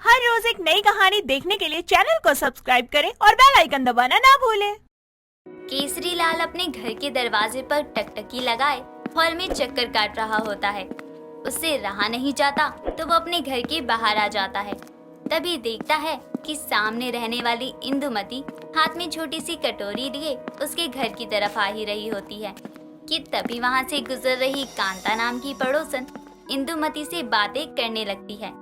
हर रोज एक नई कहानी देखने के लिए चैनल को सब्सक्राइब करें और बेल आइकन दबाना ना भूलें। केसरी लाल अपने घर के दरवाजे पर टकटकी लगाए हॉल में चक्कर काट रहा होता है। उससे रहा नहीं जाता तो वो अपने घर के बाहर आ जाता है। तभी देखता है कि सामने रहने वाली इंदुमती हाथ में छोटी सी कटोरी लिए उसके घर की तरफ आ ही रही होती है कि तभी वहाँ से गुजर रही कांता नाम की पड़ोसन इंदुमती से बातें करने लगती है।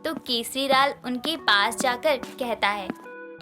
तो केसरी लाल उनके पास जाकर कहता है,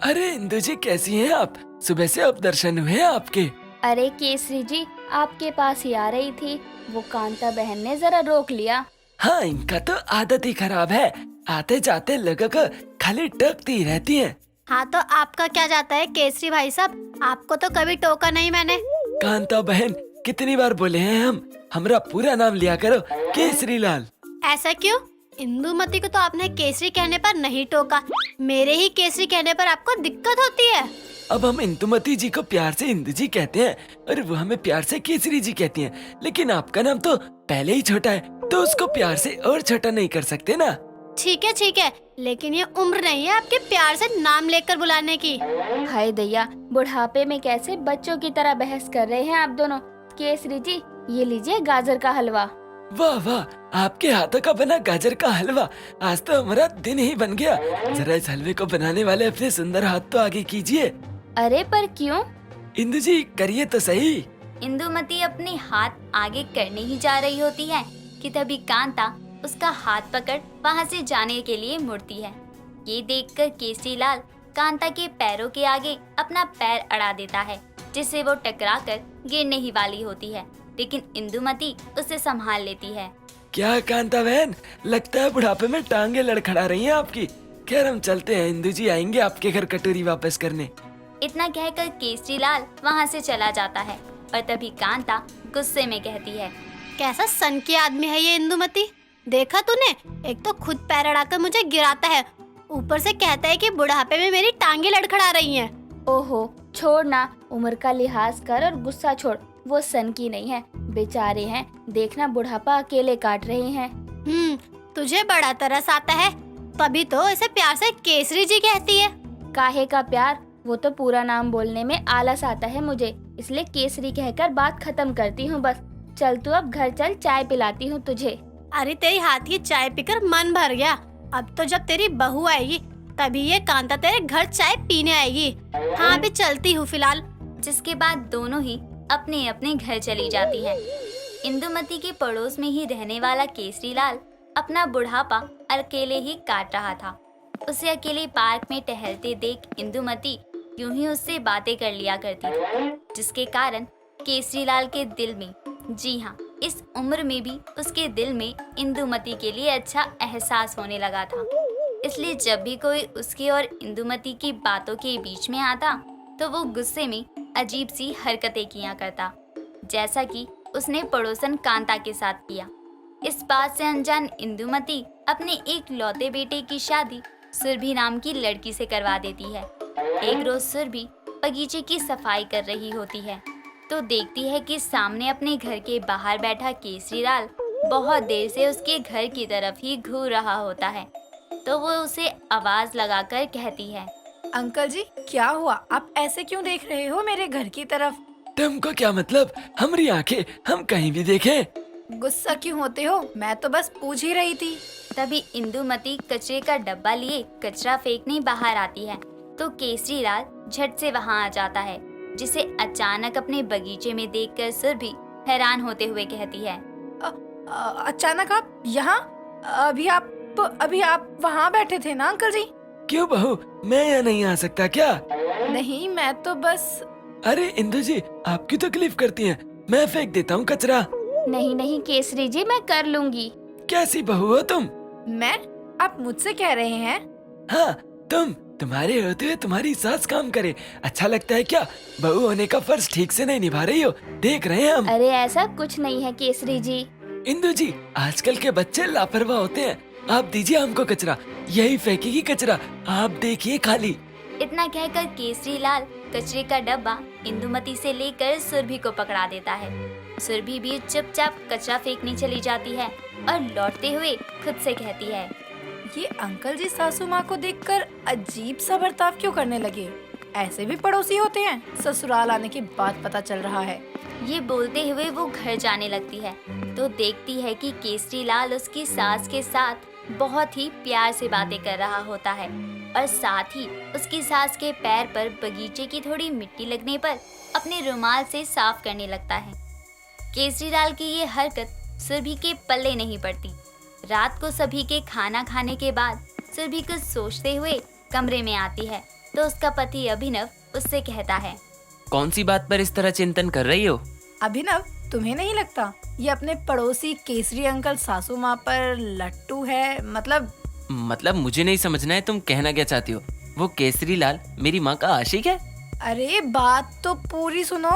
अरे इंदु जी, कैसी हैं आप? सुबह से अब दर्शन हुए आपके। अरे केसरी जी, आपके पास ही आ रही थी, वो कांता बहन ने जरा रोक लिया। हाँ, इनका तो आदत ही खराब है, आते जाते लोगों को खाली टोकती रहती हैं। हाँ तो आपका क्या जाता है केसरी भाई साहब, आपको तो कभी टोका नहीं मैंने। कांता बहन, कितनी बार बोले हैं हमरा पूरा नाम लिया करो, केसरी लाल। ऐसा क्यों? इंदुमती को तो आपने केसरी कहने पर नहीं टोका, मेरे ही केसरी कहने पर आपको दिक्कत होती है। अब हम इंदुमती जी को प्यार से इंदु जी कहते हैं और वो हमें प्यार से केसरी जी कहती हैं। लेकिन आपका नाम तो पहले ही छोटा है, तो उसको प्यार से और छोटा नहीं कर सकते ना। ठीक है, लेकिन ये उम्र नहीं है आपके प्यार से नाम लेकर बुलाने की। हाय दैया, बुढ़ापे में कैसे बच्चों की तरह बहस कर रहे हैं आप दोनों। केसरी जी, ये लीजिए गाजर का हलवा। वाह वाह, आपके हाथों का बना गाजर का हलवा, आज तो हमारा दिन ही बन गया। जरा इस हलवे को बनाने वाले अपने सुंदर हाथ तो आगे कीजिए। अरे पर क्यों? इंदु जी, करिए तो सही। इंदुमती अपने हाथ आगे करने ही जा रही होती है कि तभी कांता उसका हाथ पकड़ वहाँ से जाने के लिए मुड़ती है। ये देखकर केसरी लाल कांता के पैरों के आगे अपना पैर अड़ा देता है, जिससे वो टकराकर गिरने ही वाली होती है। लेकिन इंदुमती उसे संभाल लेती है। क्या कांता बहन, लगता है बुढ़ापे में टांगे लड़खड़ा रही हैं आपकी। खैर, हम चलते हैं, इंदु जी आएंगे आपके घर कटोरी वापस करने। इतना कहकर केसरी लाल वहाँ से चला जाता है और तभी कांता गुस्से में कहती है, कैसा सन की आदमी है ये इंदुमती, देखा तूने? एक तो खुद पैर अड़ाकर मुझे गिराता है, ऊपर से कहता है कि बुढ़ापे में मेरी टांगे लड़खड़ा रही हैं। ओहो, छोड़ ना, उम्र का लिहाज कर और गुस्सा छोड़। वो सन की नहीं है, बेचारे हैं, देखना बुढ़ापा अकेले काट रहे हैं। तुझे बड़ा तरस आता है, तभी तो इसे प्यार से केसरी जी कहती है। काहे का प्यार, वो तो पूरा नाम बोलने में आलस आता है मुझे, इसलिए केसरी कहकर बात खत्म करती हूँ बस। चल तू अब घर चल, चाय पिलाती हूँ तुझे। अरे तेरी हाथ की चाय पीकर मन भर गया, अब तो जब तेरी बहू आएगी तभी ये कांता तेरे घर चाय पीने आएगी। हाँ, अभी चलती हूँ फिलहाल। जिसके बाद दोनों ही अपने अपने घर चली जाती है। इंदुमती के पड़ोस में ही रहने वाला केसरी लाल अपना बुढ़ापा अकेले ही काट रहा था। उसे अकेले पार्क में टहलते देख इंदुमती यूं ही उससे बातें कर लिया करती थी, जिसके कारण केसरी लाल के दिल में, जी हाँ, इस उम्र में भी उसके दिल में इंदुमती के लिए अच्छा एहसास होने लगा था। इसलिए जब भी कोई उसकी और इंदुमती की बातों के बीच में आता तो वो गुस्से में अजीब सी हरकतें किया करता, जैसा कि उसने पड़ोसन कांता के साथ किया। इस बात से अनजान इंदुमती अपने एक लौते बेटे की शादी सुरभि नाम की लड़की से करवा देती है। एक रोज सुरभि बगीचे की सफाई कर रही होती है तो देखती है कि सामने अपने घर के बाहर बैठा केसरी लाल बहुत देर से उसके घर की तरफ ही घूर रहा होता है। तो वो उसे आवाज लगाकर कहती है, अंकल जी, क्या हुआ? आप ऐसे क्यों देख रहे हो मेरे घर की तरफ? तुमको क्या मतलब, हमारी आंखें हम कहीं भी देखें? गुस्सा क्यों होते हो? मैं तो बस पूछ ही रही थी। तभी इंदुमती कचरे का डब्बा लिए कचरा फेंकने बाहर आती है तो केसरी लाल झट से वहाँ आ जाता है, जिसे अचानक अपने बगीचे में देखकर सुरभि हैरान होते हुए कहती है, अचानक आप यहाँ? अभी आप वहाँ बैठे थे ना अंकल जी? क्यों बहू, मैं यहाँ नहीं आ सकता क्या? नहीं, मैं तो बस। अरे इंदु जी, आप क्यों तकलीफ करती हैं? मैं फेंक देता हूँ कचरा। नहीं केसरी जी, मैं कर लूंगी। कैसी बहू हो तुम? मैं? आप मुझसे कह रहे हैं? हाँ, तुम्हारे होते हुए तुम्हारी सास काम करे, अच्छा लगता है क्या? बहू होने का फर्ज ठीक से नहीं निभा रही हो, देख रहे हैं हम। अरे ऐसा कुछ नहीं है केसरी जी। इंदु जी, आजकल के बच्चे लापरवाह होते हैं, आप दीजिए हमको कचरा, यही फेंकेगी कचरा, आप देखिए खाली। इतना कहकर केसरी लाल कचरे का डब्बा इंदुमती से लेकर सुरभि को पकड़ा देता है। सुरभि भी चुपचाप कचरा फेंकने चली जाती है और लौटते हुए खुद से कहती है, ये अंकल जी सासू माँ को देखकर अजीब सा बर्ताव क्यों करने लगे? ऐसे भी पड़ोसी होते हैं? ससुराल आने के बाद पता चल रहा है। ये बोलते हुए वो घर जाने लगती है तो देखती है कि केसरी लाल उसकी सास के साथ बहुत ही प्यार से बातें कर रहा होता है और साथ ही उसकी सास के पैर पर बगीचे की थोड़ी मिट्टी लगने पर अपने रुमाल से साफ करने लगता है। केसरी लाल की ये हरकत सुरभि के पल्ले नहीं पड़ती। रात को सभी के खाना खाने के बाद सुरभि कुछ सोचते हुए कमरे में आती है तो उसका पति अभिनव उससे कहता है, कौन सी बात पर इस तरह चिंतन कर रही हो? अभिनव, तुम्हें नहीं लगता ये अपने पड़ोसी केसरी अंकल सासू माँ पर लट्टू है? मतलब मुझे नहीं समझना है तुम कहना क्या चाहती हो। वो केसरी लाल मेरी माँ का आशिक है? अरे बात तो पूरी सुनो।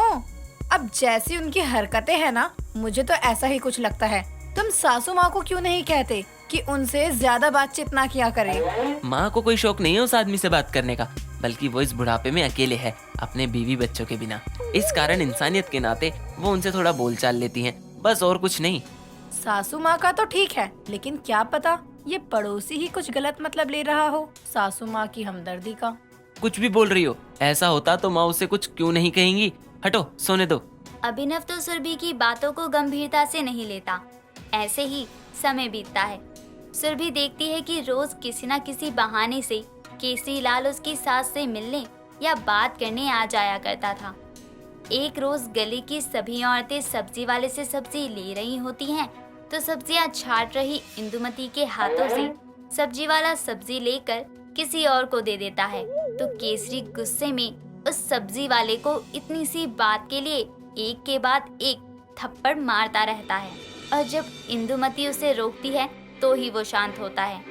अब जैसी उनकी हरकतें हैं ना, मुझे तो ऐसा ही कुछ लगता है। तुम सासू माँ को क्यों नहीं कहते कि उनसे ज्यादा बातचीत ना किया करे? माँ को कोई शौक नहीं है उस आदमी से बात करने का, बल्कि वो इस बुढ़ापे में अकेले है अपने बीवी बच्चों के बिना। इस कारण इंसानियत के नाते वो उनसे थोड़ा बोलचाल लेती हैं, बस और कुछ नहीं। सासू माँ का तो ठीक है, लेकिन क्या पता ये पड़ोसी ही कुछ गलत मतलब ले रहा हो सासू माँ की हमदर्दी का। कुछ भी बोल रही हो। ऐसा होता तो माँ उससे कुछ क्यों नहीं कहेंगी। हटो, सोने दो। अभिनव तो सुरभि की बातों को गंभीरता से नहीं लेता। ऐसे ही समय बीतता है। सुरभि देखती है कि रोज किसी न किसी बहाने से केसरी लाल उसकी सास से मिलने या बात करने आ जाया करता था। एक रोज गली की सभी औरतें सब्जी वाले से सब्जी ले रही होती हैं तो सब्जियां छाट रही इंदुमती के हाथों से सब्जी वाला सब्जी लेकर किसी और को दे देता है तो केसरी गुस्से में उस सब्जी वाले को इतनी सी बात के लिए एक के बाद एक थप्पड़ मारता रहता है और जब इंदुमती उसे रोकती है तो ही वो शांत होता है।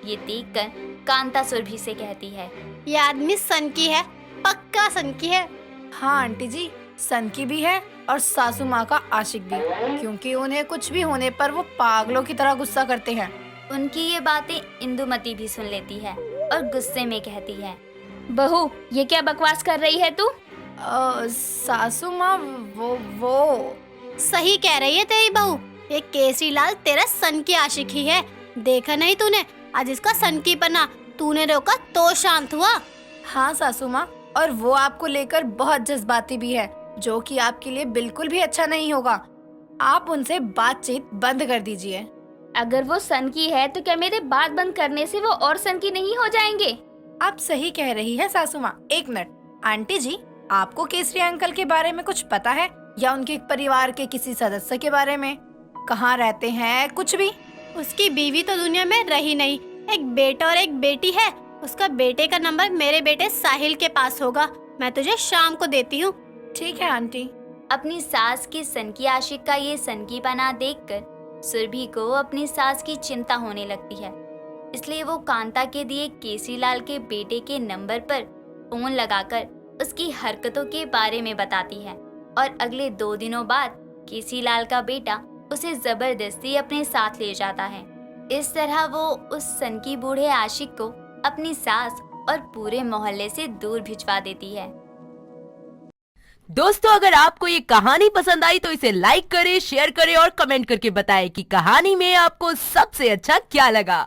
ये देखकर कांता सुरभि से कहती है, ये आदमी सन की है, पक्का सन की है। हाँ आंटी जी, सन की भी है और सासू माँ का आशिक भी, क्योंकि उन्हें कुछ भी होने पर वो पागलों की तरह गुस्सा करते हैं। उनकी ये बातें इंदुमती भी सुन लेती है और गुस्से में कहती है, बहू, ये क्या बकवास कर रही है तू? सासू माँ वो सही कह रही है तेरी बहू, ये केसरी लाल तेरा सन की आशिक ही है। देखा नहीं तूने आज इसका सन की पना, तूने रोका तो शांत हुआ। हाँ सासू माँ, और वो आपको लेकर बहुत जज्बाती भी है, जो कि आपके लिए बिल्कुल भी अच्छा नहीं होगा। आप उनसे बातचीत बंद कर दीजिए। अगर वो सन की है तो क्या मेरे बात बंद करने से वो और सन की नहीं हो जाएंगे? आप सही कह रही है सासू माँ। एक मिनट आंटी जी, आपको केसरी अंकल के बारे में कुछ पता है या उनके परिवार के किसी सदस्य के बारे में? कहाँ रहते हैं, कुछ भी? उसकी बीवी तो दुनिया में रही नहीं, एक बेटा और एक बेटी है। उसका बेटे का नंबर मेरे बेटे साहिल के पास होगा, मैं तुझे शाम को देती हूँ। ठीक है आंटी। अपनी सास के सन की आशिक का ये सनकीपना देखकर सुरभि को अपनी सास की चिंता होने लगती है। इसलिए वो कांता के दिए केसरी लाल के बेटे के नंबर पर फोन लगाकर उसकी हरकतों के बारे में बताती है और अगले 2 दिनों बाद केसरी लाल का बेटा उसे जबरदस्ती अपने साथ ले जाता है। इस तरह वो उस सनकी बूढ़े आशिक को अपनी सास और पूरे मोहल्ले से दूर भिजवा देती है। दोस्तों, अगर आपको ये कहानी पसंद आई तो इसे लाइक करें, शेयर करें और कमेंट करके बताएं कि कहानी में आपको सबसे अच्छा क्या लगा।